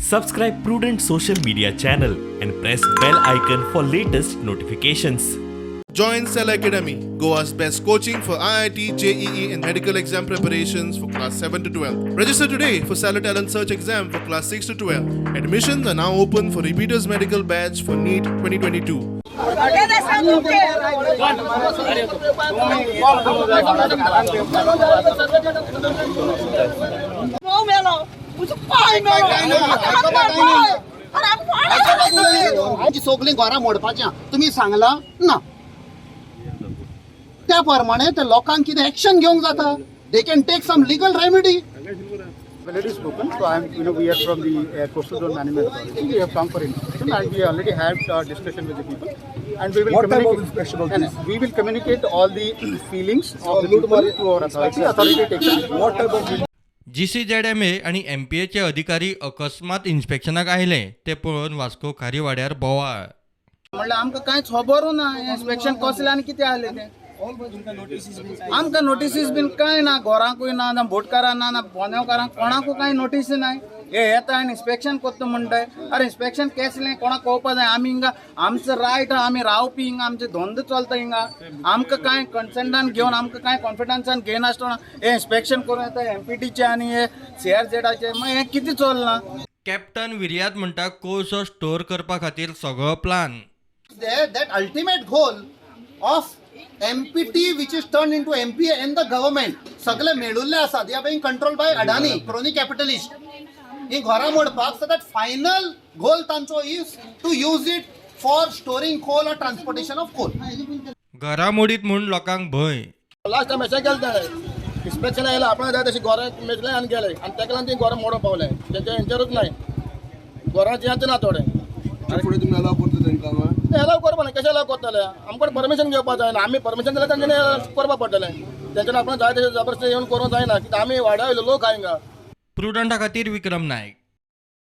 Subscribe Prudent social media channel and press bell icon for latest notifications. Join Cell Academy, Goa's best coaching for IIT, JEE and medical exam preparations for class 7 to 12. Register today for Cell Talent Search exam for class 6 to 12. Admissions are now open for repeaters medical batch for NEET 2022. आमची सगळीं घरां मोडपाचें तुम्ही सांगला ना त्या प्रमाणे ते लोकांक कितें एक्शन घेवंक जाता they can take some legal remedy. Already spoken, so we are from the coastal zone management authority. We have come for inspection, and we already had discussion with the people, and we will communicate all the feelings of the people to our authority. Authority takes action. GCZMA आणि MPAचे अधिकारी अकस्मात इन्स्पेक्शनाक आयले ते पळोवन वास्को खारीवाड्यार बोवाळ. म्हणल्यार आमकां कांयच खबर ना इन्स्पेक्शन कसलें आनी कितें आसलें तें. आमकां नोटीसीस बीन कांय ना, घरांकूय ना बोटकारां ना बोनेवकारांक कोणाकूय कांय नोटीस नाय. हे येता आनी इन्स्पेक्शन करता म्हणटाय. अरे इन्स्पेक्शन केसलें कोणाक कळपा जाय. आमी हिंगा आमचो रायट आमी रावपी हिंगा आमचे धंदो चलता हिंगा. आमकां कांय कन्सेंटान घेवन आमकां कांय कॉन्फिडन्सान घेयनासतना हे इन्स्पेक्शन करून येता MPTचे आनी हे CRZचे. मागीर हें कितें चलना. कॅप्टन विर्याद म्हणटा कोळसो स्टोर करपा खातीर सगळो plan. That ultimate goal of MPT which is turned into MPA in the government सगळे मेळुल्ले आसा. They are being controlled by Adani, crony capitalist. ही घरां मोडपाक so that final goal तांचो is to use it for storing coal or transportation of coal. घरा मोडीत म्हूण लोकांक भंय. Last time अशें केलें तेणें इन्स्पेक्शन आयलां आपणाक जाय तशी घरां मेजलें आनी गेलें आनी तेका लागून ती घरां मोडून पावलें. तेंच्या हेंचेरूच नाय घरांची येता ना थोडे. फुडें तुमी अलाव करता तांकां ते अलाव करपा ना कशें अलाव करतले. आमकां परमिशन घेवपा जाय ना. आमी परमिशन दिलें तेंच्यांनी करपा पडटलें. तेंच्यानी आपणाक जाय तशें जबरदस्ती येवन करूंक जायना कित्याक आमी वाड्या वयले लोक आहा हिंगा. प्रुडंटा खातीर विक्रम नायक.